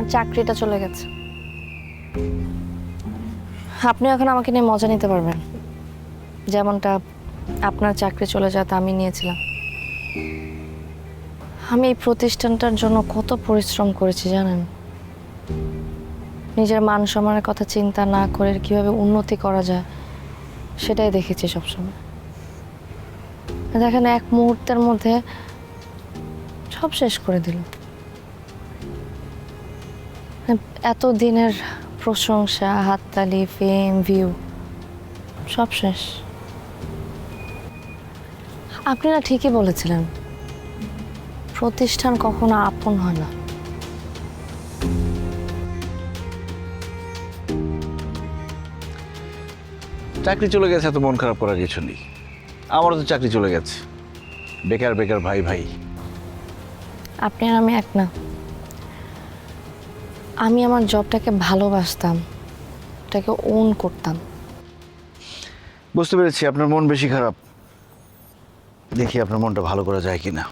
আমার চাকরিটা চলে গেছে। আপনি এখন আমাকে নিয়ে মজা নিতে পারবেন, যেমনটা আপনার চাকরি চলে যাতে আমি নিয়েছিলাম। আমি এই প্রতিষ্ঠানটার জন্য কত পরিশ্রম করেছি জানেন? নিজের মান সম্মানের কথা চিন্তা না করে কিভাবে উন্নতি করা যায় সেটাই দেখেছি সবসময়। দেখেন, এক মুহূর্তের মধ্যে সব শেষ করে দিল। এত দিনের প্রশংসা, হাততালি, ফেম, ভিউ সব শেষ। আপনি না ঠিকই বলেছিলেন, প্রতিষ্ঠান কখনো আপন হয় না। চাকরি চলে গেছে, এত মন খারাপ করার কিছু নেই। আমারও তো চাকরি চলে গেছে। বেকার বেকার ভাই ভাই। আপনি আর আমি এক না। আমি আমার জবটাকে ভালোবাসতাম, এটাকে ওন করতাম। বুঝতে পেরেছি আপনার মন বেশি খারাপ। দেখি আপনার মনটা ভালো করা যায় কিনা।